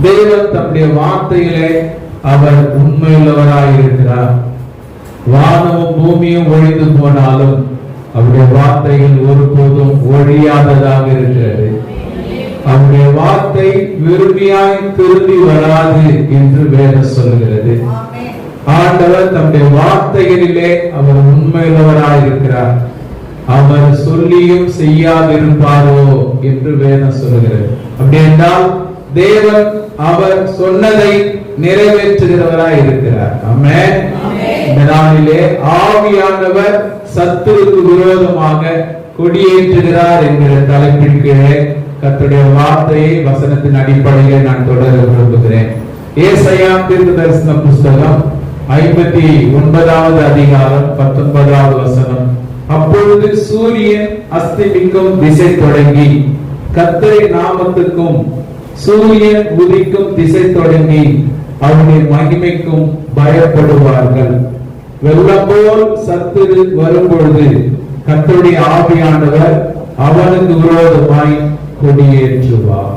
தேவன் தம்முடைய வார்த்தையிலே அவர் உண்மையுள்ளவராய் இருக்கிறார். வானமும் பூமியும் ஒழிந்து போனாலும் அவருடைய வார்த்தைகள் ஒருபோதும் ஒழியாததாக இருக்கிறது. அவருடைய வார்த்தை விரும்பியாய் திரும்பி வராது என்று வேதம் சொல்கிறது. ஆண்டவர் தம்முடைய வார்த்தைகளிலே அவர் உண்மையுள்ளவராய் இருக்கிறார். அவர் சொல்லியும் செய்யாதிருப்பாரோ என்று வேதம் சொல்கிறது. அப்படி என்றால் தேவன் அவர் சொன்னதை நிறைவேற்றுகிறவராய் இருக்கிறார். ஆமென். இந்த நாளிலே ஆவியானவர் சத்துருக்கு விரோதமாக கொடியேற்றுகிறார் என்கிற தலைப்பின் கீழே கர்த்தருடைய வார்த்தையை வசனத்தின் அடிப்படையில் நான் தொடர விரும்புகிறேன். ஏசாயா தீர்க்கதரிசன புஸ்தகம் 59வது அதிகாரம் 19வது வசனம். அப்பொழுது சூரியன் அஸ்தமிக்கும் திசை தொடங்கி கர்த்தரின் நாமத்துக்கும் சூரியன் உதிக்கும் திசை தொடங்கி அவருடைய மகிமைக்கும் பயப்படுவார்கள். வெள்ளம் போல் சத்துரு வரும்பொழுது கர்த்தருடைய ஆவியானவர் அவனுக்கு விரோதமாய் கொடியேற்றுவார்.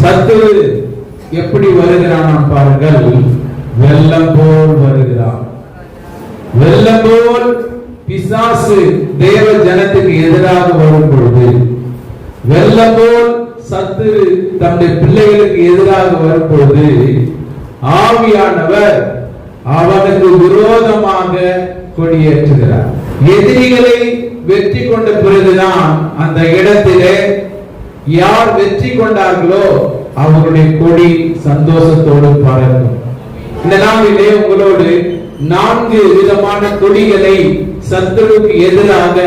சத்துரு எப்படி வருகிறான் பாருங்கள். வெள்ளம் போல் வருகிறான். வெள்ளம் போல் பிசாசு தேவ ஜனத்துக்கு எதிராக வரும் பொழுது, வெள்ளம் போல் சத்துரு தம்முடைய பிள்ளைகளுக்கு எதிராக வரும் பொழுது ஆவியானவர் அவனுக்கு விரோதமாக கொடியேற்றுகிறார். எதிரிகளை வெற்றி கொண்ட பிறகுதான் அந்த இடத்திலே யார் வெற்றி கொண்டார்களோ அவருடைய கொடி சந்தோஷத்தோடு பறக்கும். இந்த நாளிலே உங்களோடு 4 விதமான கொடிகளை சத்துருவுக்கு எதிராக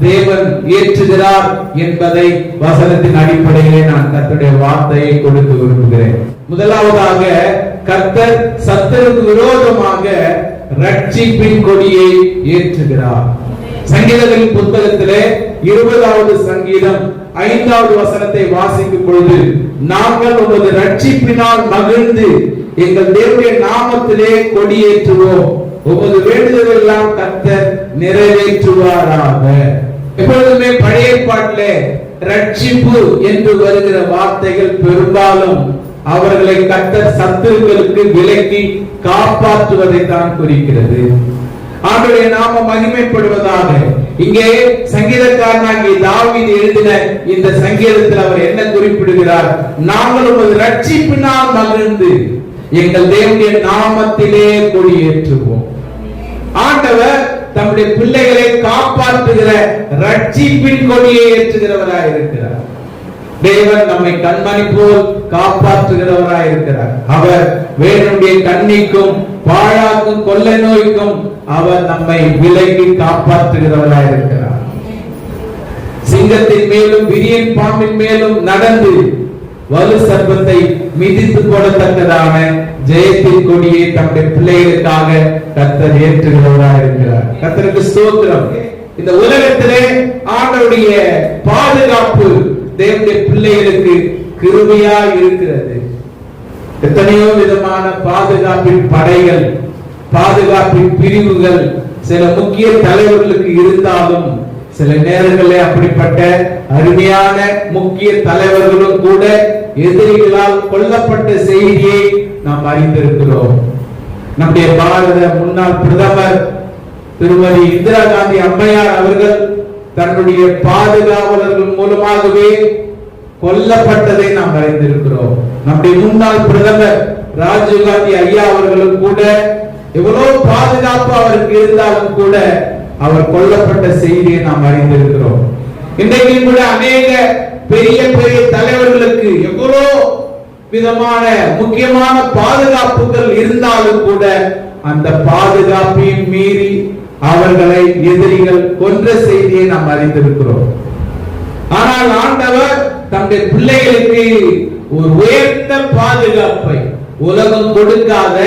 தேவன் ஏற்றுகிறார் என்பதை வசனத்தின் அடிப்படையிலே நான் கர்த்தருடைய வார்த்தையை கொடுக்க விரும்புகிறேன். முதலாவதாக கர்த்தர் சத்துருக்கு விரோதமாக ரட்சிப்பின் கொடியை ஏற்றுகிறார். சங்கீதங்களின் புத்தகத்திலே 20வது சங்கீதம் 5வது வசனத்தை வாசிக்கும் பொழுது, நாங்கள் உமது ரட்சிப்பினால் மகிழ்ந்து எங்கள் தேவனுடைய நாமத்திலே கொடியேற்றுவோம், உமது வேண்டுதல் எல்லாம் கர்த்தர் நிறைவேற்றுவாராக. எப்பொழுதுமே பழைய ஏற்பாட்டிலே ரட்சிப்பு என்று வருகிற வார்த்தைகள் பெரும்பாலும் அவர்களை கர்த்தர் சத்துருக்களுக்கு விலக்கி காப்பாற்றுவதை தான் குறிக்கிறது. ஆண்டவருடைய நாமம் மகிமைப்படுவதாக. இங்கே சங்கீதக்காரனாகிய தாவீது எழுதின இந்த சங்கீதத்தில் அவர் என்ன குறிப்பிடுகிறார்? நாங்கள் உமது ரட்சிப்பினால் மகிழ்ந்து எங்கள் தேவனுடைய நாமத்திலே கொடியேற்றுவோம். ஆண்டவர் தம்முடைய பிள்ளைகளை காப்பாற்றுகிற ரட்சிப்பின் கொடியை ஏற்றுகிறவராய் இருக்கிறார். தேவன் நம்மை கண்மணி போல் காப்பாற்றுகிறவராய் இருக்கிறார். அவர் வேணுடைய கண்ணிக்கும் பாழாக்கும் கொள்ளை நோய்க்கும் அவர் நம்மை விலக்கி காப்பாற்றுகிறவராய் இருக்கிறார். சிங்கத்தின் மேலும் விரியன் பாம்பின் மேலும் நடந்து வலு சர்ப்பத்தை மிதித்து போடத்தக்கதான ஜெயத்தின் கொடியை தம்முடைய பிள்ளைகளுக்காக கர்த்தர் ஏற்றுகிறவராய் இருக்கிறார். கர்த்தருக்கு ஸ்தோத்திரம். இந்த உலகத்திலே ஆண்டவருடைய பாதுகாப்பு தேவனுடைய பிள்ளைகளுக்கு கிருபையா இருக்கிறது. எத்தனையோ விதமான பாதுகாப்பின் படைகள், பாதுகாப்பின் பிரிவுகள் சில முக்கிய தலைவர்களுக்கு இருந்தாலும் சில நேரங்களில் அப்படிப்பட்ட அருமையான முக்கிய தலைவர்களும் கூட எதிரிகளால் கொல்லப்பட்ட செய்தியை நாம் அறிந்திருக்கிறோம். நம்முடைய பாரத முன்னாள் பிரதமர் திருமதி இந்திரா காந்தி அம்மையார் அவர்கள் தன்னுடைய பாதுகாவலர்கள் மூலமாகவே கொல்லப்பட்டதை நாம் அறிந்திருக்கிறோம். நம்முடைய முன்னாள் பிரதமர் ராஜீவ் காந்தி ஐயா அவர்களும் கூட எவ்வளவு பாதுகாப்பு அவருக்கு இருந்தாலும் கூட அவர் கொல்லப்பட்ட செய்தியை நாம் அறிந்திருக்கிறோம். இன்றைக்கு கூட அநேக பெரிய பெரிய தலைவர்களுக்கு எவ்வளவு விதமான முக்கியமான பாதுகாப்புகள் இருந்தாலும் கூட அந்த பாதுகாப்பையும் மீறி அவர்களை எதிரிகள் கொன்ற செய்தியை நாம் அறிந்திருக்கிறோம். ஆனால் ஆண்டவர் தம்முடைய பிள்ளைகளுக்கு ஒரு உயர்ந்த பாதுகாப்பை, உலகம் கொடுக்காத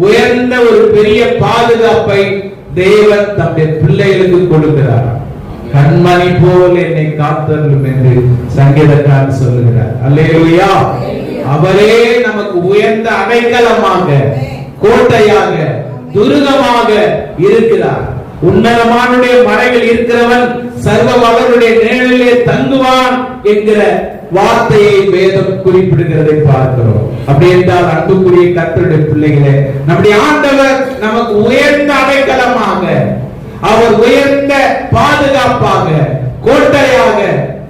உயர்ந்த ஒரு பெரிய பாதுகாப்பை தேவன் தம்முடைய பிள்ளைகளுக்கு கொடுக்கிறார். கண்மணி போல் என்னை காத்தருளும் என்று சங்கீதக்காரன் சொல்லுகிறார். அல்லேலூயா. அவரே நமக்கு உயர்ந்த அடைக்கலமாக, கோட்டையாக, துருகமாக இருக்கிறார். உன்னதமானுடைய மறைவில் இருக்கிறவன் சர்வ வல்லவருடைய நிழலிலே தங்குவான் என்கிற வார்த்தையை வேதம் குறிப்பிடுகிறதை பார்க்கிறோம். பார்க்கிறோம். அப்படி என்றால் அன்புக்குரிய கர்த்தருடைய பிள்ளைகளே, நம்முடைய ஆண்டவர் நமக்கு உயர்ந்த அடைக்கலமாக, அவர் உயர்ந்த பாதுகாப்பாக, கோட்டையாக,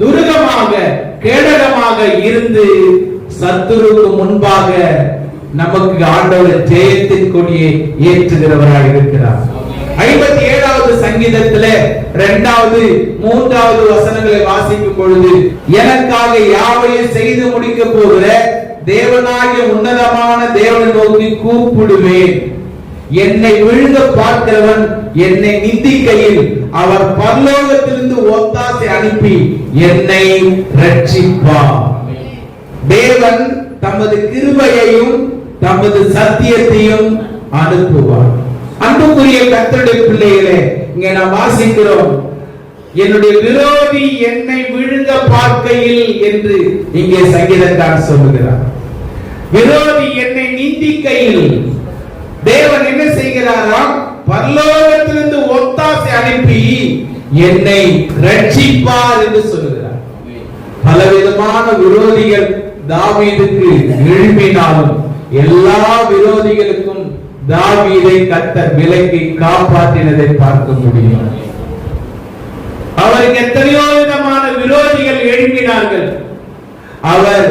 துருகமாக, கேடகமாக இருந்து சத்துருக்கு முன்பாக நமக்கு ஆண்டவர் ஜெயத்தின் கொடியை ஏற்றுகிறவராக இருக்கிறார். 57வது சங்கீதத்திலே 2வது 3வது வசனங்களை வாசிக்கும் பொழுது, எனக்காக யாவையும் செய்து முடிக்க போகிற தேவனாகிய உன்னதமான தேவனை நோக்கி கூப்பிடுவேன். என்னை விழுங்க பார்க்கிறவன் என்னை நிந்திக்கையில் அவர் பரலோகத்திலிருந்து ஒத்தாசை அனுப்பி என்னை ரட்சிப்பார். தேவன் தமது கிருபையையும் தமது சத்தியத்தையும் அனுப்புவார். அன்புக்குரிய கர்த்தருடைய பிள்ளைகளே, இங்க நாம் வாசிக்கிறோம், என்னுடைய விரோதி என்னை விழுங்க பார்க்கையில் என்று இங்கே சங்கீதக்காரர் சொல்லுகிறார். விரோதி என்னை நிந்திக்கையில் தேவன் என்ன செய்கிறாராம்? பரலோகத்திலிருந்து ஒத்தாசை அனுப்பி என்னை ரட்சிப்பார் என்று சொல்லுகிறார். பலவிதமான விரோதிகள் தாவீதுக்கு எழுப்பினாலும் எல்லா விரோதிகளுக்கும் தாவீதை கர்த்தர் விலக்கி காப்பாற்றினதை பார்க்க முடியும். அவருக்கு எத்தனையோ விதமான விரோதிகள் எழுப்பினார்கள். அவர்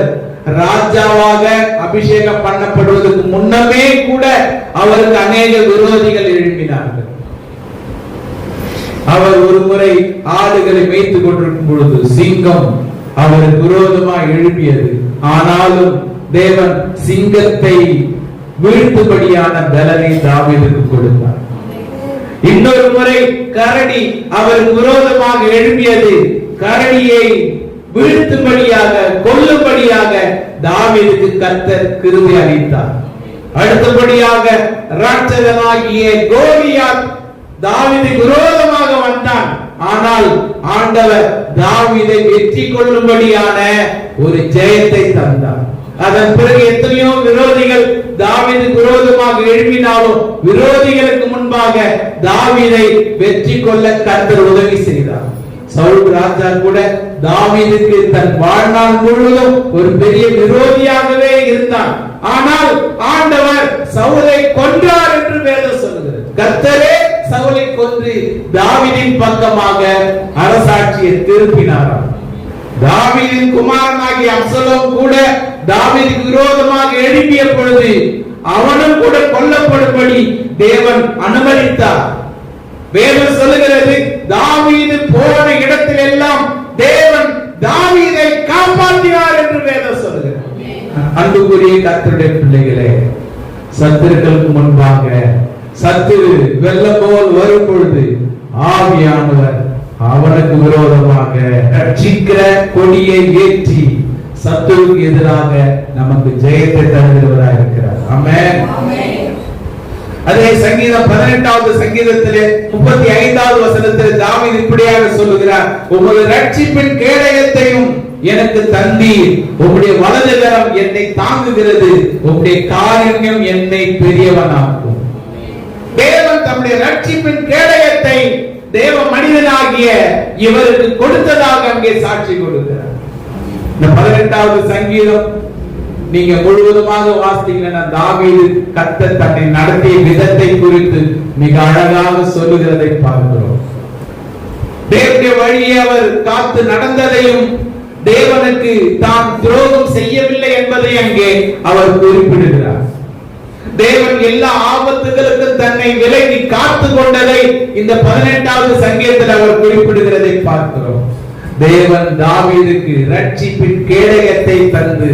ராஜாவாக அபிஷேகம் பண்ணப்படுவதற்கு முன்னமே கூட அவருக்கு அநேக விரோதிகள் எழுப்பினார்கள். அவர் ஒரு முறை ஆடுகளை மேய்த்துக் கொண்டிருக்கும் பொழுது சிங்கம் அவருக்கு விரோதமாக எழுப்பியது. ஆனாலும் தேவன் சிங்கத்தை வீழ்த்தும்படியான பலனை தாவீதுக்கு கொடுத்தார். இன்னொரு முறை கரடி அவருக்கு விரோதமாக எழுப்பியது. கரடியை வீழ்த்தும்படியாக, கொல்லும்படியாக தாவீதுக்கு கர்த்தர் கிருபை அளித்தார். அடுத்தபடியாக ராட்சதனாகிய கோலியாத் தாவீதுக்கு விரோதமாக வந்தான். ஆனால் ஆண்டவர் தாவீதை வெற்றி கொள்ளும்படியான ஒரு ஜெயத்தை தந்தார். அதன் பிறகு எத்தனையோ விரோதிகள் தாவீதுக்கு விரோதமாக எழுப்பினாலும் விரோதிகளுக்கு முன்பாக தாவீதை வெற்றி கொள்ள கர்த்தர் உதவி செய்தார். சவுல் ராஜா கூட தாவீதுக்கு தன் வாழ்நாள் முழுவதும் ஒரு பெரிய விரோதியாகவே இருந்தான். ஆனால் ஆண்டவர் சவுலை கொன்றார் என்று வேதம் சொல்கிறது. கர்த்தரே சவுலை கொன்று தாவீதின் பக்கமாக அரசாட்சியை திருப்பினாராம். தாவீதின் குமாரனாகிய அப்சலோம் கூட தாவீதுக்கு விரோதமாக எழுப்பிய பொழுது அவனும் கூட கொல்லப்படும்படி தேவன் அனுமதித்தார். வேதம் சொல்லுகிறது, தாவீது போன இடத்தில் எல்லாம் தேவன் தாவீதை காப்பாற்றினார் என்று வேதம் சொல்லுகிறது. அன்புக்குரிய கர்த்தருடைய பிள்ளைகளே, சத்துருக்களுக்கு முன்பாக சத்துரு வெள்ளம் போல் வரும் பொழுது ஆவியானவர் அவனுக்கு விரோதமாக ரட்சிக்கிற கொடியை ஏற்றி சத்துருக்கு எதிராக நமக்கு ஜெயத்தை தருகிறவராக இருக்கிறார். ஆமென். அதே சங்கீதம் 18வது சங்கீதத்திலே 35வது வசனத்திலே தாவீது இப்படியாக சொல்லுகிறார், உமது ரட்சிப்பின் கேடயத்தையும் எனக்கு தந்தீர், உம்முடைய வலது கரம் என்னை தாங்குகிறது, உம்முடைய காருண்யம் என்னை பெரியவனாக்கும். தேவன் தம்முடைய ரட்சிப்பின் கேடயத்தை தேவ மனிதனாகிய இவருக்கு கொடுத்ததாக அங்கே சாட்சி கொடுக்கிறார். இந்த 18வது சங்கீதம் நீங்க முழுவதுமாக வாசித்தீங்கன்னா தாவீது கர்த்தர் தன்னை நடத்திய விதத்தை குறித்து மிக அழகாக சொல்லுகிறதை பார்க்கிறோம். தேவனுடைய வழியை அவர் காத்து நடந்ததையும் தேவனுக்கு தான் துரோகம் செய்யவில்லை என்பதை அங்கே அவர் குறிப்பிடுகிறார். தேவன் எல்லா ஆபத்துகளுக்கும் தன்னை விலக்கி காத்து கொண்டதை இந்த 18வது சங்கீதத்தில் அவர் குறிப்பிடுகிறதை பார்க்கிறோம். தேவன் தாவீதுக்கு ரட்சிப்பின் கேடயத்தை தந்து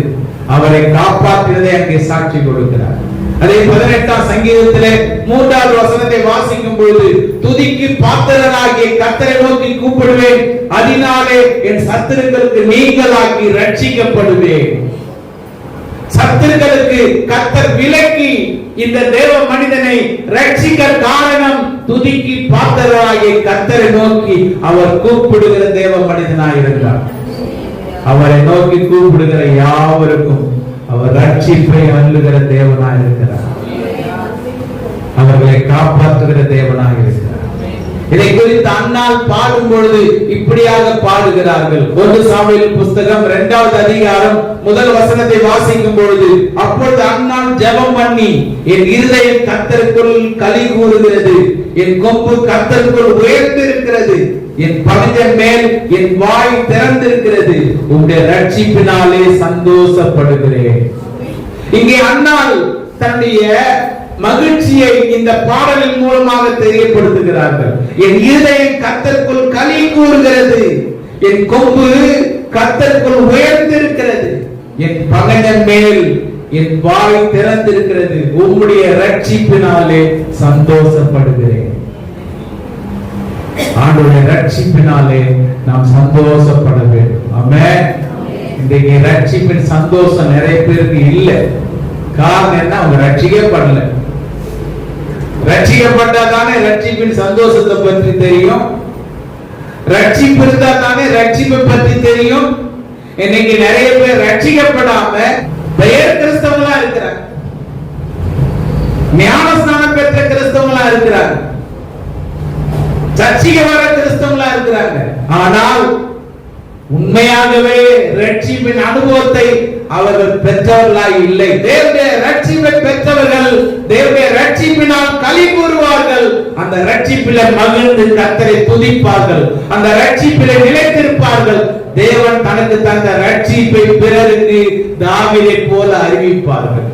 அவரை காப்பாற்றினதை அங்கே சாட்சி கொடுக்கிறார். அதே 18ஆம் சங்கீதத்திலே 3வது வசனத்தை வாசிக்கும் பொழுது, துதிக்கு பாத்திரனாகிய கர்த்தரை நோக்கி கூப்பிடுவேன், அதனாலே என் சத்துருக்களுக்கு நீங்களாக்கி ரட்சிக்கப்படுவேன். சத்துருக்களுக்கு கர்த்தர் விலக்கி இந்த தேவ மனிதனை ரட்சிக்க காரணம் துதிக்கு பாத்திரனாகிய கர்த்தரை நோக்கி அவர் கூப்பிடுகிற தேவ மனிதனாய் இருந்தார். அவரை நோக்கி கூப்பிடுகிற யாவருக்கும் அவர் ரட்சிப்பை அருளுகிற தேவனாய் இருக்கிறார். அவர்களை காப்பாற்றுகிற தேவனாய் இருக்கிறார். இதை குறித்து அன்னாள் பாடும் பொழுது இப்படியாக பாடுகிறார்கள். 1 சாமுவேல் புஸ்தகம் 2வது அதிகாரம் 1 வசனத்தை வாசிக்கும் பொழுது, அப்பொழுது அன்னாள் ஜெபம் பண்ணி, என் இருதயம் கர்த்தருக்குள் களி கூறுகிறது, என் கொம்பு கர்த்தருக்குள் உயர்ந்திருக்கிறது, என் பணிதன் மேல் என் வாய் திறந்திருக்கிறது, உம்முடைய ரட்சிப்பினாலே சந்தோஷப்படுகிறேன். இங்கே அன்னாள் தன்னுடைய மகிழ்ச்சியை இந்த பாடலின் மூலமாக தெரியப்படுத்துகிறார்கள். என் இருதயம் கர்த்தருக்குள் களி கூறுகிறது, என் கொம்பு கர்த்தருக்குள் உயர்ந்திருக்கிறது, என் பகைஞன் மேல் என் வாய் திறந்திருக்கிறது, உம்முடைய ரட்சிப்பினாலே சந்தோஷப்படுகிறேன். ஆண்டவருடைய ரட்சிப்பினாலே நாம் சந்தோஷப்பட வேண்டும். ஆமென். இன்றைக்கு ரட்சிப்பின் சந்தோஷம் நிறைய பேருக்கு இல்லை. காரணம் என்ன? அவங்க ரட்சிக்கப்படல. ரட்சிக்கப்பட்டா தானே ரட்சிப்பின் சந்தோஷத்தை பற்றி தெரியும். ரட்சிப்பு இருந்தா தானே ரட்சிப்பை பற்றி தெரியும். இன்னைக்கு நிறைய பேர் ரட்சிக்கப்படாம பெயர் கிறிஸ்தவங்களா இருக்கிறாங்க, ஞானஸ்நானம் பெற்ற கிறிஸ்தவங்களா இருக்கிறாங்க, சர்ச்சைக்கு வர கிறிஸ்தவங்களா இருக்கிறாங்க. ஆனால் உண்மையாகவே ரட்சிப்பின் அனுபவத்தை அவர்கள் பெற்றவர்களாய் இல்லை. தேவனுடைய ரட்சிப்பை பெற்றவர்கள் தேவனுடைய ரட்சிப்பினால் களி கூறுவார்கள். அந்த ரட்சிப்பிலே மகிழ்ந்து கர்த்தரை துதிப்பார்கள். அந்த ரட்சிப்பிலே நிலைத்திருப்பார்கள். தேவன் தனக்கு தந்த ரட்சிப்பை பிறருக்கு தாவீதை போல அறிவிப்பார்கள்.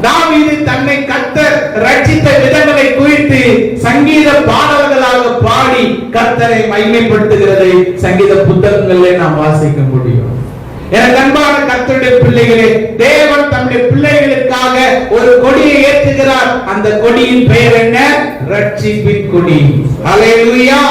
தாவீது தன்னை கர்த்தர் ரட்சித்த விதங்களை குறித்து சங்கீத பாடல்களாக பாடி கர்த்தரை மகிமைப்படுத்துகிறதை சங்கீத புத்தகங்களிலே நாம் வாசிக்க முடியும். எனக்கு அன்பான கர்த்தருடைய பிள்ளைகளே, தேவன் தம்முடைய பிள்ளைகளுக்காக ஒரு கொடியை ஏற்றுகிறார். அந்த கொடியின் பெயர் என்ன? ரட்சிப்பின் கொடி. அல்லேலூயா.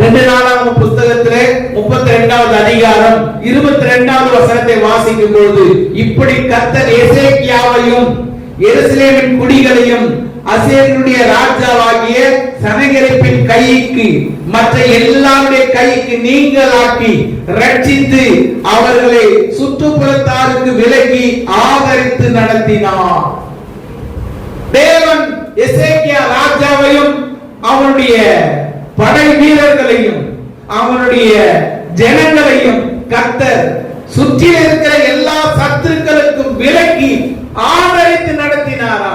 2 நாளாகம புஸ்தகத்திலே 32வது அதிகாரம் 22வது வசனத்தை வாசிக்கும் பொழுது, இப்படி கர்த்தர் எசேக்கியாவையும் எருசலேமின் குடிகளையும் அசீரியனுடைய ராஜாவாகிய சனகெரிப்பின் கைக்கு மற்ற எல்லாருடைய கைக்கு நீங்களாக்கி ரட்சித்து அவர்களை சுற்றுப்புறத்தாருக்கு விலக்கி ஆதரித்து நடத்தினார். தேவன் எசேக்கியா ராஜாவையும் அவனுடைய படை வீரர்களையும் அவனுடைய ஜனங்களையும் கர்த்தர் சுற்றி இருக்கிற எல்லா சத்துருக்களுக்கும் விலக்கி ஆதரித்து நடத்தினாரா.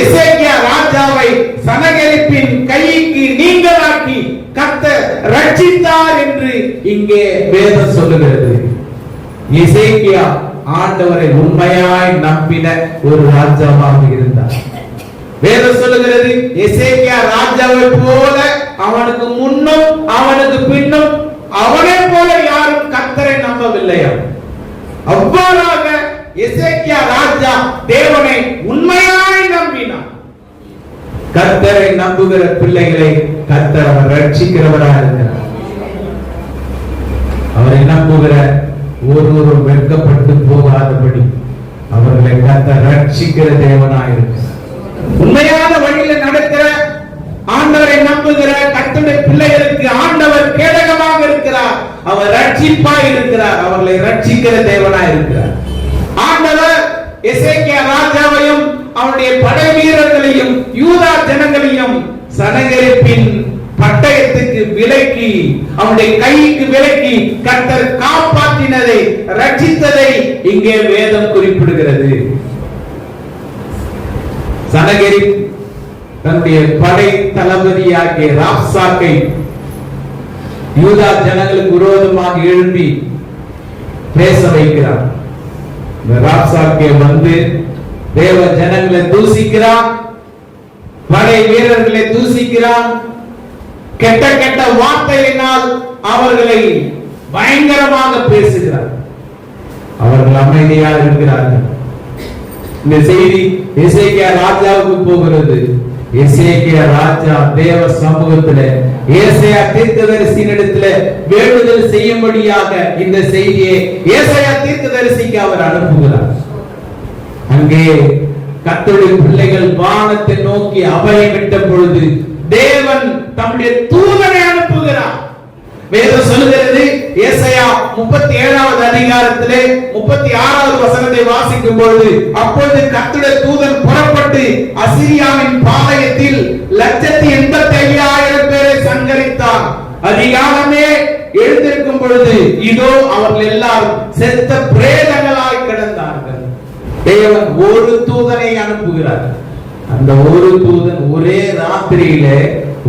எசேக்கியா ராஜாவை சனகெரிப்பின் கைக்கு நீங்களாக்கி கர்த்தர் ரட்சித்தார் என்று இங்கே வேதம் சொல்லுகிறது. எசேக்கியா ஆண்டவரை உண்மையாய் நம்பின ஒரு ராஜாவாக இருந்தார். வேதம் சொல்லுகிறது, எசேக்கியா ராஜாவை போல அவனுக்கு முன்னும் அவனுக்கு பின்னும் அவனை போல யாரும் கர்த்தரை நம்பவில்லையா. அவ்வாறாக எசேக்கியா ராஜா தேவனை உண்மையாய் நம்பினார். கர்த்தரை நம்புகிற பிள்ளைகளை கர்த்தர் அவர் ரட்சிக்கிறவராக இருக்கிறார். அவரை நம்புகிற ஒருவரும் வெட்கப்பட்டு போகாதபடி அவர்களை கர்த்தர் ரட்சிக்கிற தேவனாக இருக்கிறார். உண்மையான வழியில நடக்கிற ஆண்டவரை நம்புகிற கர்த்தருடைய பிள்ளைகளுக்கு ஆண்டவர் கேடகமாக இருக்கிறார். அவர் ரட்சிப்பாய் இருக்கிறார். அவர்களை ரட்சிக்கிற தேவனாய் இருக்கிறார். ஆண்டவர் எசேக்கியா ராஜாவையும் அவருடைய படை வீரர்களையும் யூதா ஜனங்களையும் சனகெரிப்பின் பட்டயத்துக்கு விலக்கி அவருடைய கைக்கு விலக்கி கர்த்தர் காப்பாற்றினதை ரட்சித்ததை இங்கே வேதம் குறிப்பிடுகிறது. சனகெரிப் தன்னுடைய படை தளபதியாகிய ராப்சாக்கை யூதா ஜனங்களுக்கு விரோதமாக எழும்பி பேச வைக்கிறார். ராப்சாக்கே வந்து தேவ ஜனங்களை தூசிக்கிறான், படை வீரர்களை தூசிக்கிறான், கெட்ட கெட்ட வார்த்தையினால் அவர்களை பயங்கரமாக பேசுகிறார். அவர்கள் அமைதியாக இருக்கிறார்கள். இந்த செய்தி எசேக்கியா ராஜாவுக்கு போகிறது. எசேக்கியா ராஜா தேவ சமூகத்திலே ஏசாயா தீர்க்கதரிசியினிடத்திலே வேண்டுதல் செய்யும்படியாக இந்த செய்தியை ஏசாயா தீர்க்கதரிசிக்கு அவர் அனுப்புகிறார். அங்கே கர்த்தருடைய பிள்ளைகள் வானத்தை நோக்கி அபயமிட்ட பொழுது தேவன் தம்முடைய தூதனை அனுப்புகிறார். வேதம் சொல்கிறது, ஏசாயா 37வது அதிகாரத்திலே 36வது வசனத்தை வாசிக்கும் பொழுது, அப்பொழுது கர்த்தருடைய தூதன் புறப்பட்டு அசீரியாவின் பாளையத்தில் 185,000 பேரை சங்கரித்தான். அதிகாலமே எழுந்திருக்கும் பொழுது இதோ அவர்கள் எல்லாரும் செத்த பிரேதங்களாய் கிடந்தார்கள். தேவன் ஒரு தூதனை அனுப்புகிறார். அந்த ஒரு தூதன் ஒரே ராத்திரியிலே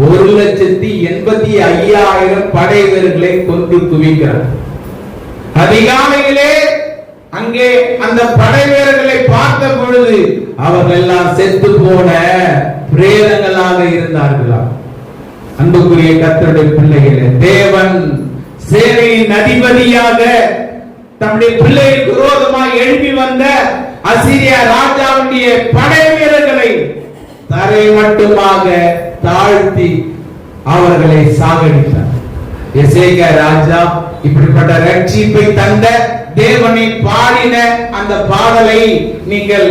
1,85,000 படை வீரர்களை கொன்று குவிக்கிறார். அதிகாலையிலே அங்கே அந்த படை வீரர்களை பார்த்த பொழுது அவர்கள் எல்லாம் செத்து போன பிரேதங்களாக இருந்தார்களாம். அன்புக்குரிய கர்த்தருடைய பிள்ளைகளே, தேவன் சேனையின் அதிபதியாக தம்முடைய பிள்ளைகளுக்கு விரோதமாக எழுப்பி வந்த அசீரியா ராஜாவுடைய படை வீரர்களை தரை மட்டுமாக தாழ்த்தி அவர்களை சாகடித்தார். எசேக்கியா ராஜா இப்படிப்பட்ட ரட்சிப்பை தந்த தேவனை பாடின அந்த பாடலை நீங்கள்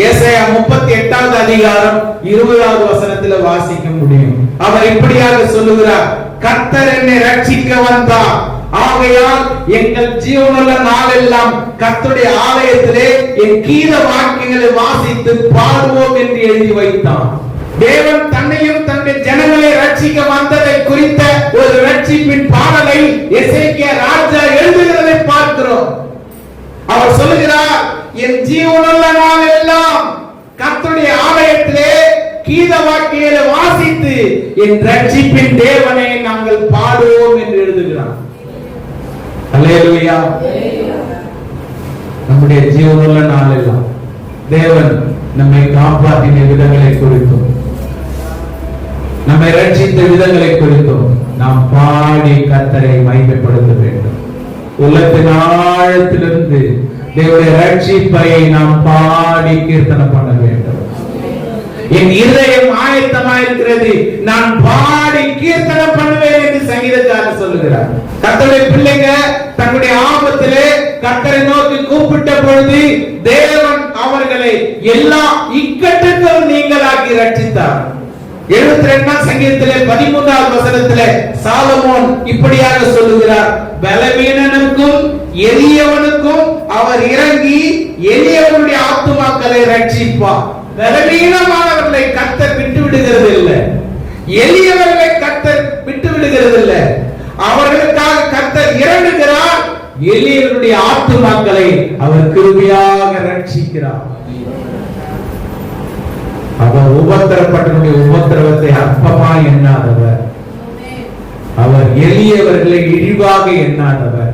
ஏசாயா 38வது அதிகாரம் 20வது வசனத்தில் வாசிக்க முடியும். அவர் இப்படியாக சொல்லுகிறார், கர்த்தர் என்னை ரட்சிக்க வந்தார், ஆகையால் எங்கள் ஜீவனுள்ள நாளெல்லாம் கர்த்தருடைய ஆலயத்திலே என் கீத வாக்கியங்களை வாசித்து பாடுவோம் என்று எழுதி வைத்தார். தேவன் தன்னையும் தன்னுடைய ஜனங்களை ரட்சிக்க வந்ததை குறித்த ஒரு ரட்சிப்பின் பாடலை எசேக்கியா ராஜா எழுதுகிறதை பார்க்கிறோம். அவர் சொல்லுகிறார், என் ஜீவனுள்ள நாளெல்லாம் கர்த்தருடைய ஆலயத்திலே கீத வாக்கியங்களை வாசித்து என் ரட்சிப்பின் தேவனை நாங்கள் பாடுவோம் என்று எழுதுகிறார். அல்லேலூயா. நம்முடைய ஜீவனுள்ள நாளெல்லாம் தேவன் நம்மை காப்பாற்றின விதங்களை குறித்தும் நம்மை ரட்சித்த விதங்களை குறித்தும் நாம் பாடி கர்த்தரை மகிமைப்படுத்த வேண்டும். உள்ளத்தின் ஆழத்திலிருந்து தேவனுடைய ரட்சிப்பை நாம் பாடி கீர்த்தனம் பண்ண வேண்டும். என் இதயம் ஆயத்தமாயிருக்கிறது, நான் பாடி கீர்த்தனம் பண்ணுவேன் என்று சங்கீதக்காரர் சொல்லுகிறார். கர்த்தருடைய பிள்ளைங்க தன்னுடைய ஆபத்திலே கர்த்தரை நோக்கி கூப்பிட்ட பொழுது தேவன் அவர்களை எல்லா இக்கட்டுகளும் நீங்களாக்கி ரட்சித்தார். 72ஆம் சங்கீதத்திலே 13வது வசனத்திலே சாலமோன் இப்படியாக சொல்லுகிறார், பலவீனனுக்கும் எளியவனுக்கும் அவர் இறங்கி எளியவனுடைய ஆத்துமாக்களை ரட்சிப்பார். பலவீனமானவர்களை கர்த்தர் விட்டு விடுகிறது இல்லை, எளியவர்களை கர்த்தர் விட்டு விடுகிறது இல்லை. அவர்களுக்காக கர்த்தர் இறங்குகிறார், எளியவருடைய ஆத்துமாக்களை அவர் கிருபையாக ரட்சிக்கிறார். அவர் உபத்திரப்பட்டவருடைய உபத்திரவத்தை அற்பமா எண்ணாதவர், அவர் எளியவர்களை இழிவாக எண்ணாதவர்,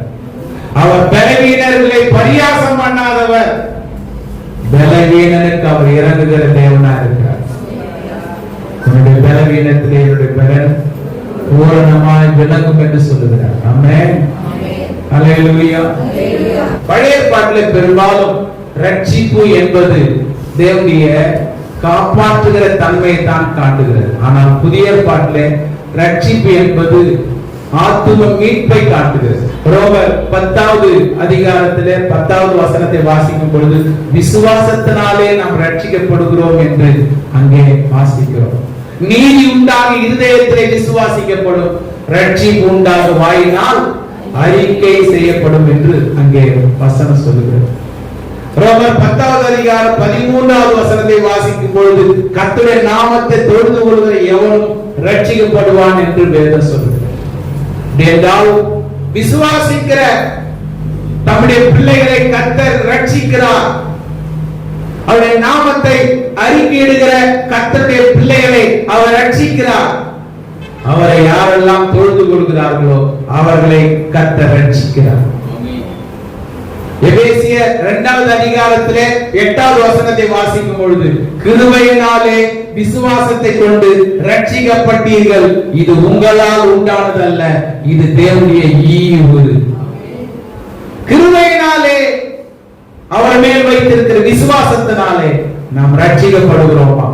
அவர் பலவீனர்களை பரியாசம் பண்ணாதவர். பலவீனனுக்கு அவர் இறங்குகிற தேவனா இருக்கிறார். உன்னுடைய பலவீனத்திலே என்னுடைய பலன் பூரணமாய் விளங்கும் என்று சொல்லுகிறார். ஆமென். அல்லேலூயா. பழைய ஏற்பாட்டிலே பெரும்பாலும் ரட்சிப்பு என்பது தேவனுடைய காப்பாற்றுகிற தன்மையை தான் காட்டுகிறது. ஆனால் புதிய ஏற்பாட்டிலே ரட்சிப்பு என்பது ஆத்தும மீட்பை காட்டுகிறது. ரோமர் 10வது அதிகாரத்திலே 10வது வசனத்தை வாசிக்கும் பொழுது விசுவாசத்தினாலே நாம் ரட்சிக்கப்படுகிறோம் என்று அங்கே வாசிக்கிறோம். நீதி உண்டாக இருதயத்திலே விசுவாசிக்கப்படும், ரட்சிப்பு உண்டாக வாயினால் அறிக்கை செய்யப்படும் என்று அங்கே வசனம் சொல்லுகிறது. ரோமர் 10வது அதிகாரம் 13வது வசனத்தை வாசிக்கும் பொழுது கர்த்தருடைய நாமத்தை தொழுது கொள்கிற எவனும் ரட்சிக்கப்படுவான் என்று வேதம் சொல்லுகிறது. விசுவாசிக்கிற தம்முடைய பிள்ளைகளை கர்த்தர் ரட்சிக்கிறார். அவருடைய நாமத்தை அறிக்கையிடுகிற கர்த்தருடைய பிள்ளைகளை அவர் ரட்சிக்கிறார். அவரை யாரெல்லாம் தொழுது கொள்கிறார்களோ அவர்களை கர்த்தர் ரட்சிக்கிறார். எபேசியர் 2வது அதிகாரத்திலே 8வது வசனத்தை வாசிக்கும் பொழுது கிருபையினாலே விசுவாசத்தை கொண்டு ரட்சிக்கப்பட்டீர்கள், இது உங்களால் உண்டானதல்ல, இது தேவனுடைய ஈவு. கிருபையினாலே அவர் மேல் வைத்திருக்கிற விசுவாசத்தினாலே நாம் ரட்சிக்கப்படுகிறோமா?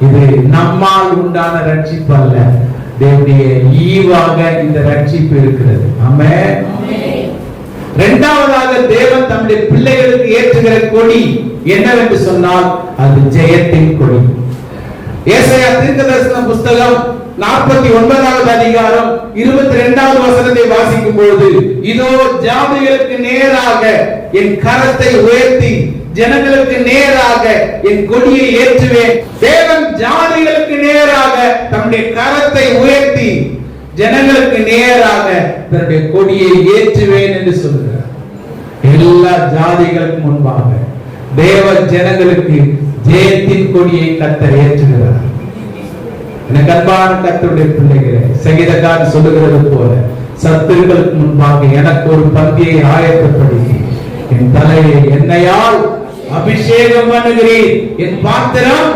இது நம்மால் உண்டான ரட்சிப்பு அல்ல, தேவனுடைய ஈவாக இந்த ரட்சிப்பு இருக்கிறது. ஆமென். இரண்டாவதாக தேவன் தம்முடைய பிள்ளைகளுக்கு ஏற்றுகிற கொடி என்னவென்று சொன்னால் அது ஜெயத்தின் கொடி. ஏசாயா தீர்க்கதரிசன புத்தகம் 49வது அதிகாரம் 22வது வசனத்தை வாசிக்கும் பொழுது, இதோ ஜாதிகளுக்கு நேராக என் கரத்தை உயர்த்தி ஜனங்களுக்கு நேராக என் கொடியை ஏற்றுவேன். தேவன் ஜாதிகளுக்கு நேராக தம்முடைய கரத்தை உயர்த்தி ஜனங்களுக்கு நேராக தன்னுடைய கொடியை ஏற்றுவேன் என்று சொல்கிறார். எல்லா ஜாதிகளுக்கு முன்பாக தேவ ஜனங்களுக்கு ஜெயத்தின் கொடியை கர்த்தர் ஏற்றுகிறார். எனக்கு அன்பான கர்த்தருடைய பிள்ளைகளே, சங்கீதக்காரன் சொல்லுகிறது போல, சத்துருக்களுக்கு முன்பாக எனக்கு ஒரு பந்தியை ஆயத்தப்படுத்தி என் தலையை எண்ணெயால் அபிஷேகம் பண்ணுகிறேன், என் பாத்திரம்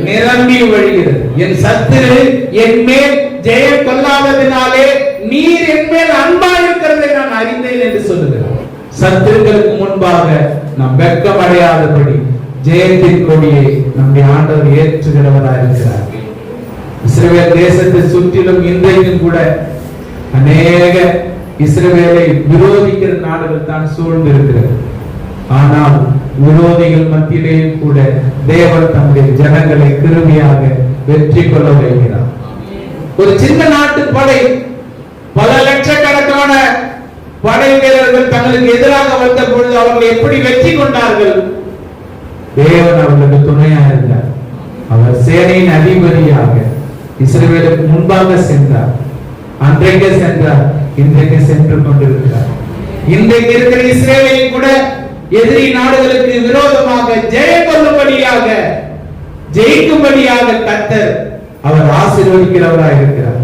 நிரம்பி வழிகிறது. என் சத்துரு என் மேல் ஜெயம் கொள்ளாததினாலே நீர் என் மேல் அன்பா இருக்கிறதை நான் அறிந்தேன் என்று சொல்லுகிறார். சத்துருக்களுக்கு முன்பாக நாம் வெட்கம் அடையாதபடி ஜெயத்தின் கொடியை நம்முடைய ஆண்டவர் ஏற்றுகிறவராக இருக்கிறார். இஸ்ரவேல் தேசத்தை சுற்றிலும் இன்றைக்கும் கூட அநேக இஸ்ரவேலை விரோதிக்கிற நாடுகள் தான் சூழ்ந்து இருக்கிறது. ஆனால் விரோதிகள் மத்தியிலேயும் கூட தேவன் தம்முடைய ஜனங்களை கிருபையாக வெற்றி கொள்ள வைக்கிறார். ஒரு சின்ன நாட்டு படை, பல லட்சக்கணக்கான படை வீரர்கள் தங்களுக்கு எதிராக வந்த பொழுது அவர்கள் எப்படி வெற்றி கொண்டார்கள்? தேவன் அவர்களுக்கு துணையாக இருந்தார். அவர் சேனையின் அதிபதியாக இஸ்ரவேலுக்கு முன்பாக சென்றார். அன்றைக்கு சென்றார், இன்றைக்கு சென்று கொண்டிருக்கிறார். இன்றைக்கு இருக்கிற இஸ்ரவேலை கூட எதிரி நாடுகளுக்கு விரோதமாக ஜெயம் கொள்ளும்படியாக, ஜெயிக்கும்படியாக கர்த்தர் அவர் ஆசீர்வதிக்கிறவராக இருக்கிறார்.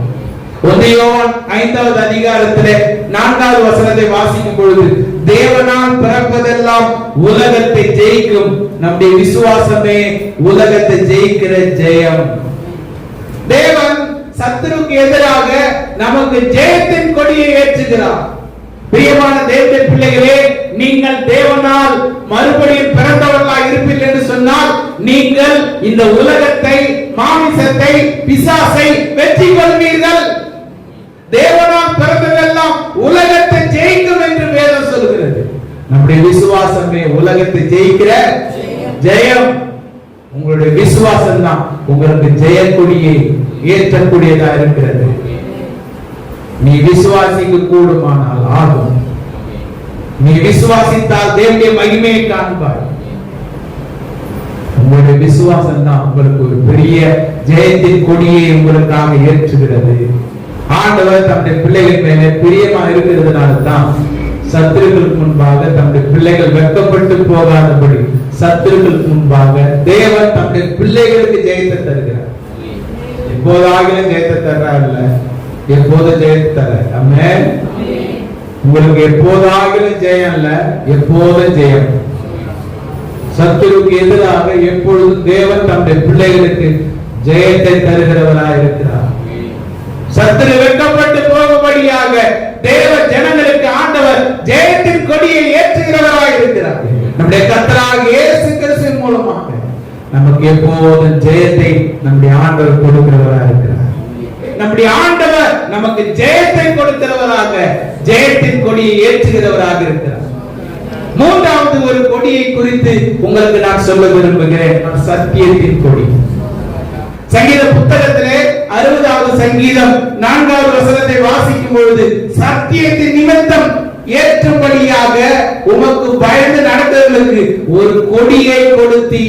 1 யோவான் 5வது அதிகாரத்திலே 4வது வசனத்தை வாசிக்கும் பொழுது, தேவனால் பிறப்பதெல்லாம் உலகத்தை ஜெயிக்கும், நம்முடைய விசுவாசமே உலகத்தை ஜெயிக்கிற ஜெயம். தேவன் சத்துருக்கு எதிராக நமக்கு ஜெயத்தின் கொடியை ஏற்றுகிறார். பிரியமான தேவனுடைய பிள்ளைகளே, நீங்கள் தேவனால் மறுபடியும் பிறந்தவர்களாக இருப்பீர்கள் என்று சொன்னால், நீங்கள் இந்த உலகத்தை, மாமிசத்தை, பிசாசை வெற்றி கொள்வீர்கள். தேவனால் பிறந்ததெல்லாம் உலகத்தை ஜெயிக்கும் என்று வேதம் சொல்கிறது. நம்முடைய விசுவாசமே உலகத்தை ஜெயிக்கிற ஜெயம். உங்களுடைய விசுவாசம் தான் உங்களுக்கு ஜெயக்கொடியை ஏற்றக்கூடியதா இருக்கிறது. நீ விசுவாசிக்க கூடுமானால் ஆகும். நீ விசுவாசித்தால் தேவனுடைய மகிமையை காண்பாய். உங்களுடைய விசுவாசம் தான் உங்களுக்கு ஒரு பெரிய ஜெயத்தின் கொடியை உங்களுக்காக ஏற்றுகிறது. ஆண்டவர் தம்முடைய பிள்ளைகள் மேலே பிரியமா இருக்கிறதுனால தான் சத்துருக்களுக்கு முன்பாக தம்முடைய பிள்ளைகள் வெட்கப்பட்டு போகாதபடி சத்துருக்களுக்கு முன்பாக தேவன் தம்முடைய பிள்ளைகளுக்கு ஜெயத்தை தருகிறார். எப்போதாகிலும் ஜெயத்தை தர்றார் இல்ல, எப்போதும் ஜெயத்தை தர. ஆமென். உங்களுக்கு எப்போதாகிலும் ஜெயம் இல்ல, எப்போதும் ஜெயம். சத்துருக்கு எதிராக எப்பொழுதும் தேவன் தம்முடைய பிள்ளைகளுக்கு ஜெயத்தை தருகிறவராக இருக்கிறார். சத்துரு வெட்கப்பட்டு போகும்படியாக தேவ ஜனங்களுக்கு ஆண்டவர் ஜெயத்தின் கொடியை ஏற்றுகிறவராக இருக்கிறார். நம்முடைய கர்த்தராகிய இயேசு கிறிஸ்துவின் மூலமாக நமக்கு எப்போதும் ஜெயத்தை நம்முடைய ஆண்டவர் கொடுக்கிறவராக இருக்கிறார். நம்முடைய ஆண்டவர் நமக்கு ஜெயத்தை கொடுக்கிறவராக, ஜெயத்தின் கொடியை ஏற்றுகிறவராக இருக்கிறார். மூன்றாவது ஒரு கொடியை குறித்து உங்களுக்கு நான் சொல்ல விரும்புகிறேன். சத்தியத்தின் கொடி. சங்கீத புத்தகத்திலே 60வது சங்கீதம் 4வது வசனத்தை வாசிக்கும் பொழுது, சத்தியத்தின் நிமித்தம் ஏற்றும்படியாக உமக்கு பயந்து நடக்கிறவர்களுக்கு ஒரு கொடியை கொடுத்தி.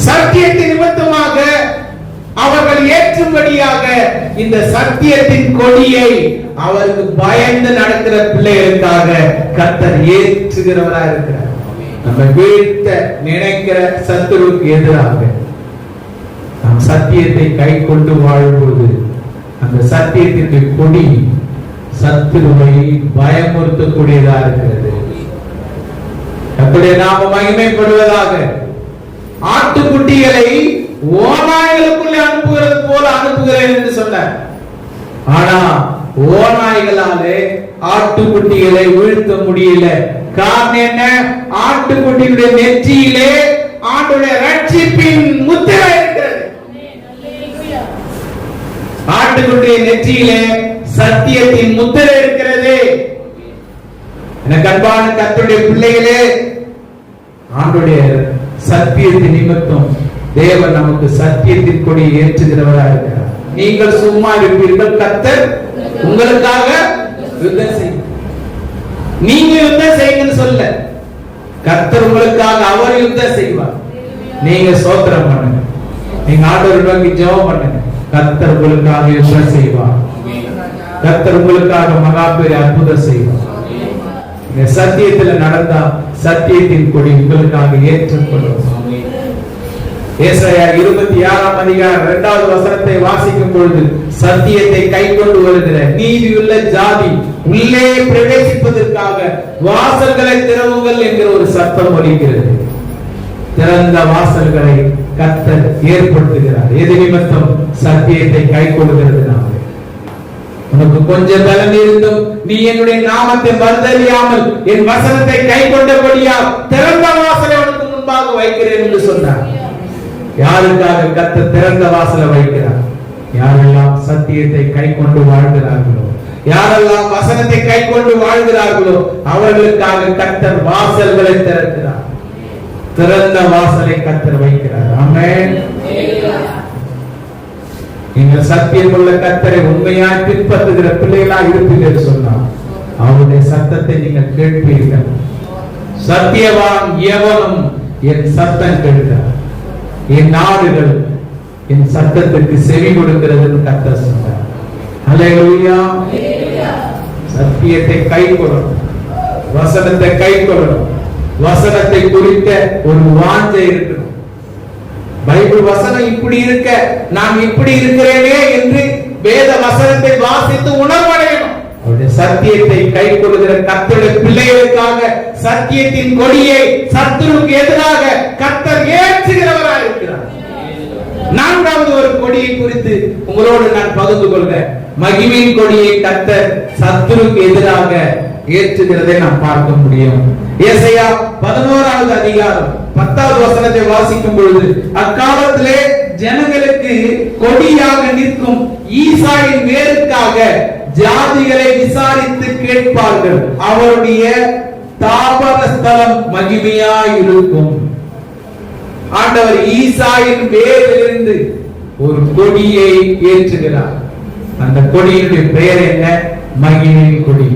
சத்தியத்தின் நிமித்தமாக அவர்கள் ஏற்றும்படியாக இந்த சத்தியத்தின் கொடியை அவருக்கு பயந்து நடக்கிற பிள்ளைகளுக்காக கர்த்தர் ஏற்றுகிறவராக இருக்கிறார். நம்ம வீழ்த்த நினைக்கிற சத்துருக்கு எதிராக நாம் சத்தியத்தை கை கொண்டு வாழும்போது அந்த சத்தியத்தின் கொடி சத்துருவை பயமுறுத்தக்கூடியதா இருக்கிறது. கர்த்தருடைய நாமம் மகிமைப்படுவதாக. ஆட்டுக்குட்டிகளை ஓநாய்களுக்குள்ளே அனுப்புகிறது போல அனுப்புகிறேன் என்று சொன்னார். ஆனா ஓநாய்களாலே ஆட்டுக்குட்டிகளை வீழ்த்த முடியல. காரணம் என்ன? ஆட்டுக்குட்டியுடைய நெற்றியிலே ஆண்டுடைய ரட்சிப்பின் முத்திரை இருக்கிறது. ஆட்டுக்குட்டிய நெற்றியிலே சத்தியத்தின் முத்திரை இருக்கிறது. எனக்கு அன்பான கர்த்தருடைய பிள்ளைகளே, ஆண்டுடைய சத்தியத்தின் நிமித்தம் தேவன் நமக்கு சத்தியத்தின் கொடியை ஏற்றுகிறவராக இருக்கிறார். நீங்கள் சும்மா இருப்பீர்கள், கர்த்தர் உங்களுக்காக யுத்தம் செய்யும். நீங்க யுத்தம் செய்யுங்கன்னு சொல்ல, கர்த்தர் உங்களுக்காக அவர் யுத்தம் செய்வார். நீங்க ஸ்தோத்திரம் பண்ணுங்க, நீங்க ஆண்டவரை நோக்கி ஜெபம் பண்ணுங்க. கர்த்தர் உங்களுக்காக யுத்தம் செய்வார். கர்த்தர் உங்களுக்காக மகா பெரிய அற்புதம் செய்வார். சத்தியத்தில் நடந்தா சத்தியத்தின் கொடி உங்களுக்காக ஏற்றப்படும். ஏசாயா 26ஆம் அதிகாரம் 2வது வசனத்தை வாசிக்கும் பொழுது, சத்தியத்தை கை கொண்டு வருகிற நீதியுள்ள ஜாதி உள்ளே பிரவேசிப்பதற்காக வாசல்களை திறவுங்கள் என்கிற ஒரு சத்தம் ஒலிக்கிறது. திறந்த வாசல்களை கர்த்தர் ஏற்படுத்துகிறார். எது நிமித்தம்? சத்தியத்தை கை கொள்கிறதுனால. உனக்கு கொஞ்சம் பலன் இருந்தும் நீ என்னுடைய நாமத்தை மறுதலியாமல் என் வசனத்தை கை கொண்டபடியா திறந்த வாசலை உனக்கு முன்பாக வைக்கிறேன் என்று சொன்னார். யாருக்காக கர்த்தர் திறந்த வாசலை வைக்கிறார்? யாரெல்லாம் சத்தியத்தை கை கொண்டு வாழ்கிறார்களோ, யாரெல்லாம் வசனத்தை கை கொண்டு வாழ்கிறார்களோ அவர்களுக்காக கர்த்தர் வாசல்களை திறக்கிறார். திறந்த வாசலை கர்த்தர் வைக்கிறார். ஆமென். நீங்கள் சத்தியமுள்ள கர்த்தரை உண்மையாய் பின்பற்றுகிற பிள்ளைகளாக இருப்பீர்கள் சொன்னார், அவருடைய சத்தத்தை நீங்கள் கேட்பீர்கள். சத்தியவான் எவனும் என் சத்தம் கேட்கிறார், என் நாடுகள் என் சத்தத்துக்கு செவி கொடுக்கிறது கர்த்தர் சொன்னார். அல்லேலூயா. சத்தியத்தை கை கொள்ளணும், வசனத்தை கை கொள்ளணும். வசனத்தை குறித்த ஒரு வாஞ்சை இருக்கணும். பைபிள் வசனம் இப்படி இருக்க, நான் இப்படி இருக்கிறேனே என்று வேத வசனத்தை வாசித்து உணர்வடையணும். அவருடைய சத்தியத்தை கை கொள்கிற கர்த்தருடைய பிள்ளைகளுக்காக சத்தியத்தின் கொடியை சத்துருவுக்கு எதிராக கர்த்தர் ஏற்றுகிறவராக இருக்கிறார். 4வது ஒரு கொடியை குறித்து உங்களோடு நான் பகிர்ந்து கொள்கிறேன். மகிமையின் கொடியை கர்த்தர் சத்துருவுக்கு எதிராக ஏற்றுகிறதை நாம் பார்க்க முடியும். ஏசாயா 11வது அதிகாரம் 10வது வசனத்தை வாசிக்கும் பொழுது, அக்காலத்திலே ஜனங்களுக்கு கொடியாக நிற்கும் ஈசாயின் வேருக்காக ஜாதிகளை விசாரித்து கேட்பார்கள், அவருடைய தாபர ஸ்தலம் மகிமையாய் இருக்கும். ஆண்டவர் ஈசாயின் வேரிலிருந்து ஒரு கொடியை ஏற்றுகிறார். அந்த கொடியினுடைய பெயர் என்ன? மகிமையின் கொடி.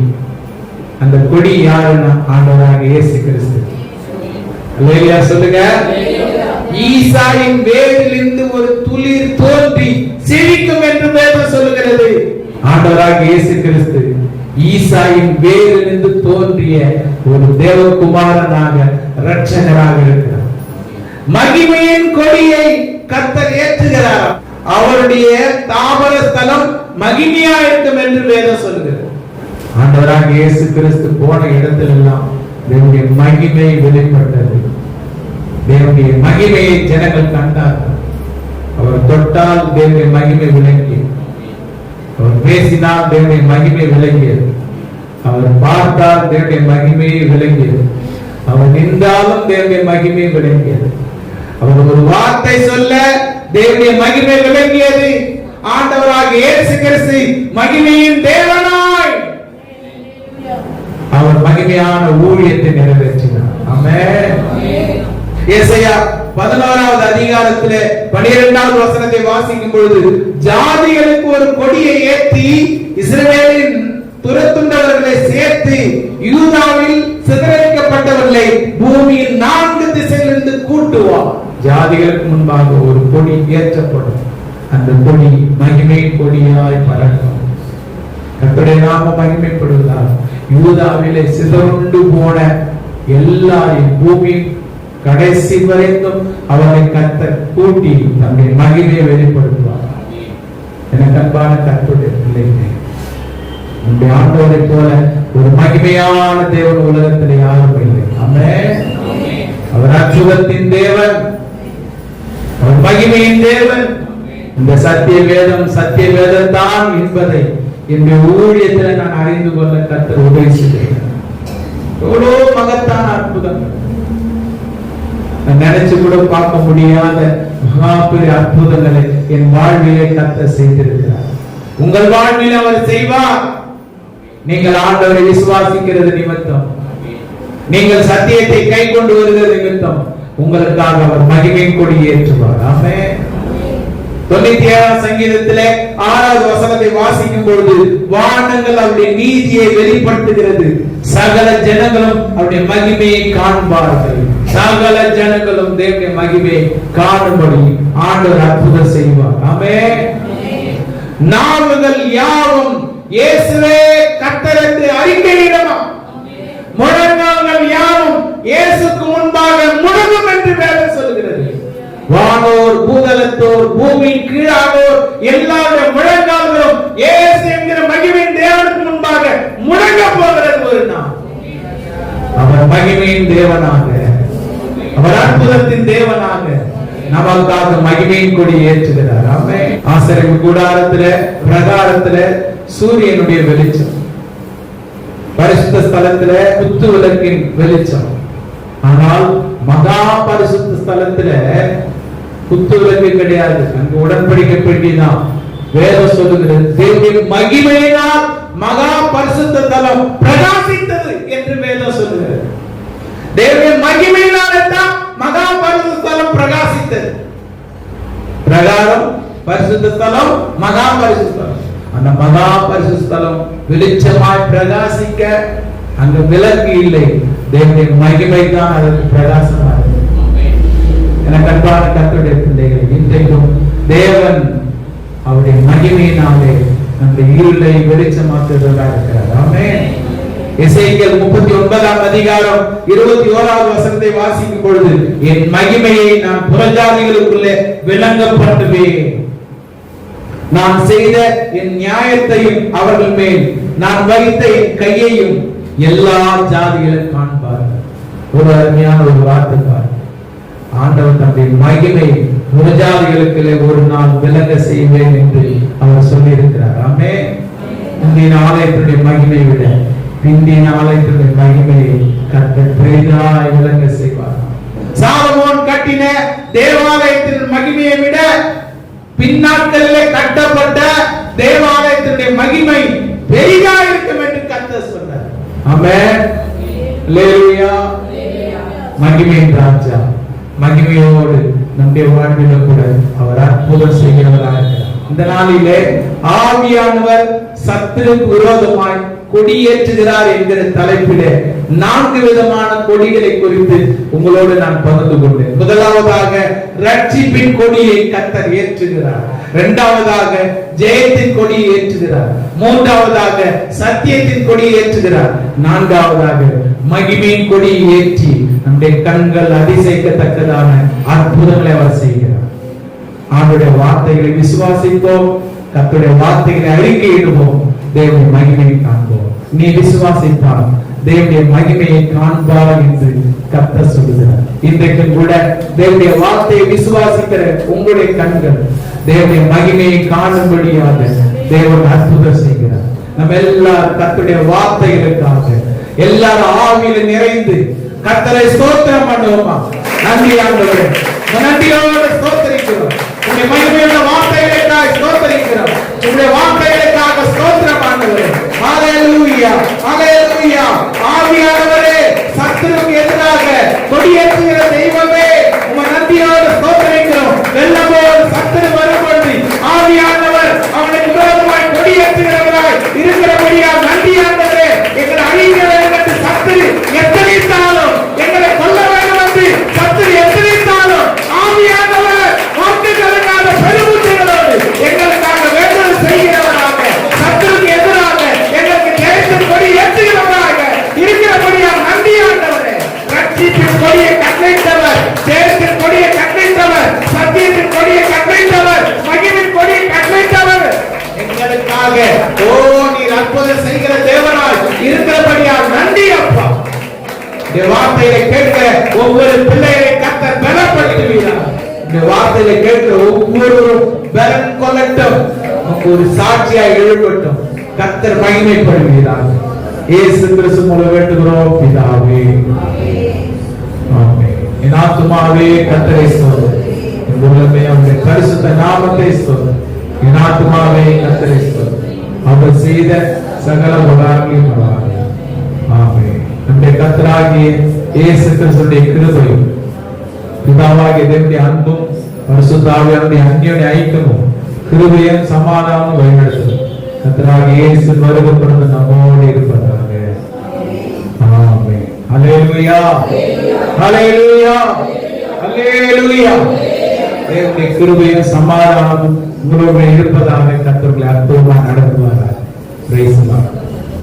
அந்த கொடி யாருன்னா ஆண்டவராக இயேசு கிறிஸ்து. அல்லேலூயா சொல்லுங்க. ஈசாயின் வேரிலிருந்து ஒரு துளிர் தோன்றி செழிக்கும் என்று வேதம் சொல்லுகிறது. ஆண்டவராக இயேசு கிறிஸ்து ஈசாயின் வேரிலிருந்து தோன்றிய ஒரு தேவகுமாரனாக இரட்சகராக இருக்கிறார். மகிமையின் கொடியை கர்த்தர் ஏற்றுகிறார். அவருடைய தாபர ஸ்தலம் மகிமையா இருக்கும் என்று வேதம் சொல்லுகிறது. ஆண்டவராக இயேசு கிறிஸ்து போன இடத்திலெல்லாம் தேவனுடைய மகிமை வெளிப்பட்டது. தேவனுடைய மகிமையை ஜனங்கள் கண்டார்கள். அவர் தொட்டால் தேவனுடைய மகிமை விளங்கியது. அவர் பேசினால் தேவனுடைய மகிமை விளங்கியது. அவர் பார்த்தால் தேவனுடைய மகிமையை விளங்கியது. அவர் நின்றாலும் தேவனுடைய மகிமை விளங்கியது. அவர் ஒரு வார்த்தை சொல்ல தேவனுடைய மகிமை விளங்கியது. ஆண்டவராக இயேசு கிறிஸ்து மகிமையின் தேவனாய் அவர் மகிமையான ஊழியத்தை நிறைவேற்றினார். ஆமென். ஏசாயா 11வது அதிகாரத்திலே 12வது வசனத்தை வாசிக்கும் பொழுது, ஜாதிகளுக்கு ஒரு கொடியை ஏற்றி இஸ்ரவேலின் துரத்துண்டவர்களை சேர்த்து யூதாவில் சிதறடிக்கப்பட்டவர்களை பூமியின் 4 திசையிலிருந்து கூட்டுவார். ஜாதிகளுக்கு முன்பாக ஒரு கொடி ஏற்றப்படும். அந்த கொடி மகிமை கொடியாய் பறக்கும். கர்த்தருடைய நாமம் மகிமைப்படுவதால் யூதாவிலே சிதறுண்டு போன எல்லாரையும் பூமி கடைசி வரைக்கும் அவரை கர்த்தர் கூட்டி தன்னுடைய மகிமையை வெளிப்படுத்துவார். எனக்கு அன்பான கர்த்தருடைய பிள்ளைகளே, உங்களுடைய ஆண்டவரை போல ஒரு மகிமையான தேவன் உலகத்தில் யாரும் இல்லை. ஆமென். அவர் அற்புதத்தின் தேவன், அவர் மகிமையின் தேவன். இந்த சத்திய வேதம் தான் என்பதை என்னுடைய ஊழியத்தில் நான் அறிந்து கொள்ள கர்த்தர் உதவி செய்கிறேன். எவ்வளவு மகத்தான அற்புதம், நினைச்சு கூட பார்க்க முடியாத மகாபெரிய அற்புதங்களை என் வாழ்விலே கர்த்தர் செய்திருக்கிறார். உங்கள் வாழ்வில் அவர் செய்வார். நீங்கள் ஆண்டவரை விசுவாசிக்கிறது நிமித்தம், நீங்கள் சத்தியத்தை கை கொண்டு வருகிறது நிமித்தம் உங்களுக்காக அவர் மகிமை கொடி ஏற்றுவார். ஆமென். 97 சங்கீதத்திலே 6வது வசனத்தை வாசிக்கும் பொழுது வானங்கள் அவருடைய நீதியை வெளிப்படுத்துகிறது, சகல ஜனங்களும் அவருடைய மகிமையை காண்பார்கள். சகல ஜனங்களும் தேவனுடைய மகிமையை காணும்படி ஆண்டவர் அற்புதம் செய்வார். ஆமென். நாவுகள் யாவும் இயேசுவே கர்த்தர் என்று அறிக்கையிடவும், முழங்கால்கள் யாவும் இயேசுக்கு முன்பாக முழங்கும் என்று வேதம் சொல்கிறது. வானோர் பூதலத்தோர் பூமி கீழானோர் எல்லாருடைய முழங்கால்களும் இயேசு என்கிற மகிமையின் தேவனுக்கு முன்பாக முழங்க போகிறது ஒரு நாள். அவர் மகிமையின் தேவனாக, அவர் அற்புதத்தின் தேவனாக நமக்காக மகிமையின் கொடி ஏற்றுகிறார். ஆமென். ஆசரிப்பு கூடாரத்திலே பிரகாரத்திலே சூரியனுடைய வெளிச்சம், பரிசுத்த ஸ்தலத்திலே குத்து விளக்கின் வெளிச்சம். ஆனால் மகா பரிசுத்த ஸ்தலத்திலே குத்து விளக்கு கிடையாது. அங்கு உடன்படிக்கை பெட்டிதான். வேதம் சொல்லுகிறது, தேவனுடைய மகிமையினால் மகா பரிசுத்த ஸ்தலம் பிரகாசித்தது என்று வேதம் சொல்லுகிறது. தேவனுடைய மகிமையினாலே தான் மகா பரிசுத்த ஸ்தலம் பிரகாசித்தது. பிரகாரம் பரிசுத்த ஸ்தலம், மகா பரிசுத்த ஸ்தலம். அந்த மகா பரிசுத்த ஸ்தலம் வெளிச்சமாய் பிரகாசிக்க அங்கு விளக்கு இல்லை, தேவனுடைய மகிமை தான் அதற்கு பிரகாசமாக. எனக்கு அன்பான கர்த்தருடைய பிள்ளைகள், இன்றைக்கும் தேவன் அவருடைய மகிமையினாலே நம்முடைய இருளை வெளிச்சமாக்குகிறவராக இருக்கிறார். ஆமென். எசேக்கியேல் 39ஆம் அதிகாரம் 21வது வசனத்தை வாசிக்கும் பொழுது, என் மகிமையை நான் புறஜாதிகளுக்குள்ளே விளங்க பண்ணுவேன், நான் செய்த என் நியாயத்தையும் அவர்கள் மேல் நான் வைத்த என் கையையும் எல்லா ஜாதிகளும் காண்பார்கள். ஒரு அருமையான ஒரு வார்த்தை. ஆண்டவர் தன்னுடைய மகிமை புறஜாதிகளுக்குள்ளே ஒரு நாள் விளங்க செய்வேன் என்று அவர் சொல்லி இருக்கிறார். ஆமென். இந்திய ஆலயத்தினுடைய மகிமை விட பிந்திய ஆலயத்தினுடைய மகிமையை கர்த்தர் பெரிதாய் விளங்க செய்வார். சாலமோன் கட்டின தேவாலயத்தின் மகிமையை விட பின்னாட்களிலே கட்டப்பட்ட தேவாலயத்தினுடைய மகிமை பெரிதா இருக்கும் என்று கர்த்தர் சொன்னார். ஆமென். அல்லேலூயா. மகிமையின் ராஜா மகிமையோடு நம்முடைய வாழ்வில கூட அவர் அற்புதம் செய்கிறவராக இருக்கிறார். இந்த நாளிலே ஆவியானவர் சத்துருக்கு விரோதமாய் கொடியேற்றுகிறார் என்கிற தலைப்பிலே 4 விதமான கொடிகளை குறித்து உங்களோடு நான் பகிர்ந்து கொண்டேன். முதலாவதாக ரட்சிப்பின் கொடியை கர்த்தர் ஏற்றுகிறார். இரண்டாவதாக ஜெயத்தின் கொடியை ஏற்றுகிறார். மூன்றாவதாக சத்தியத்தின் கொடியை ஏற்றுகிறார். நான்காவதாக மகிமையின் கொடியை ஏற்றி நம்முடைய கண்கள் அதிசயிக்கத்தக்கதான அற்புதங்களை அவர் செய்கிறார். ஆண்டுடைய வார்த்தைகளை விசுவாசிப்போம், கர்த்தருடைய வார்த்தைகளை அறிக்கையிடுவோம், தேவனுடைய மகிமையை காண்போம். நீ விசுவாசித்தால் தேவனுடைய மகிமையை காண்பார் என்று கர்த்தர் சொல்லுகிறார். இன்றைக்கும் கூட தேவனுடைய வார்த்தையை விசுவாசிக்கிற உங்களுடைய கண்கள் தேவனுடைய மகிமையை காணும்படியாக தேவன் அற்புதம் செய்கிறார். நம்ம எல்லாரும் கர்த்தருடைய வார்த்தைகளுக்காக எல்லாரும் ஆவியில நிறைந்து கர்த்தரை ஸ்தோத்திரம் பண்ணுவோமா? நன்றி ஆண்டவரே, நன்றியோடு ஸ்தோத்திரிக்கிறோம். உங்களுடைய மகிமையுள்ள வார்த்தைகளுக்காக ஸ்தோத்திரிக்கிறோம். உங்களுடைய வார்த்தைகளுக்காக ஸ்தோத்திரம் ஆண்டவரே. ஹalleluya, ஹalleluya. ஆவியானவரே, சத்துருக்கு எதிராக கொடியேற்றுகிற தெய்வமே, உம்மை நன்றியோடு ஸ்தோத்திரிக்கிறோம். வெள்ளமோடு சத்துரு வரும்பொழுது ஆவியானவர் அவனுக்கு விரோதமாய் கொடியேற்றுகிறவராய் இருக்கிறபடியால் நன்றி ஆண்டவரே. எங்களை அழிக்க வேண்டும் என்று சத்துரு எத்தனைத்தாலும், எங்களை கொல்ல வேண்டும் என்று சத்துரு எத்தனைத்தாலும் ஆவியானவர் வாக்குகளுக்காக பெருமூச்சுகளோடு எங்களுக்காக வேண்டுதல் செய்கிறவராக, சத்துருக்கு எதிராக எங்களுக்கு ஜெயத்தின் கொடி ஏற்றுகிறவராக இருக்கிறபடியால் நன்றி ஆண்டவரே. ரட்சிப்பின் கொடியை கட்டளையிட்டவர், ஜெயத்தின் கொடியை கட்டளையிட்டவர், சத்தியத்தின் கொடியை கட்டளையிட்டவர், மகிமையின் கொடியை கட்டளையிட்டவர் எங்களுக்காக. ஓ, நீர் அற்புதம் செய்கிற தேவனாய் இருக்கிறபடியால் நன்றி அப்பா. இந்த வார்த்தையை கேட்கிற ஒவ்வொரு பிள்ளைகளை கர்த்தர் பலப்படுத்துவீராக. இந்த வார்த்தையை கேட்கிற ஒவ்வொருவரும் பலன் கொள்ளட்டும், ஒரு சாட்சியாய் எழுப்பட்டும். கர்த்தர் மகிமைப்படுவீராக. இயேசு கிறிஸ்து மூலம் வேண்டுகிறோம் பிதாவே, ஆமென். என் ஆத்துமாவே கர்த்தரை ஸ்தோத்திரி, என் உள்ளமே அவருடைய பரிசுத்த நாமத்தை ஸ்தோத்திரி. என் ஆத்துமாவே கர்த்தரை ஸ்தோத்திரி, அவர் செய்த சகல உபகாரங்களையும் மறவாதே. ஆமென். நம்முடைய கர்த்தராகிய இயேசு கிறிஸ்துவின் கிருபையும் பிதாவாகிய தேவனுடைய அன்பும் பரிசுத்த ஆவியானவருடைய அந்யோன்ய ஐக்கியமும் கிருபையும் சமாதானமும் வழிநடத்தும் கர்த்தராகிய இயேசு வருகப்படுவது நம்மோடு இருப்பதாக. ஆமென். ஹல்லேலூயா, ஹல்லேலூயா, ஹல்லேலூயா. தேவனுடைய கிருபையும் சமாதானமும் உங்களோடு இருப்பதாக. கர்த்தர்களை அற்புதமாக நடத்துவார்கள். Praise the Lord.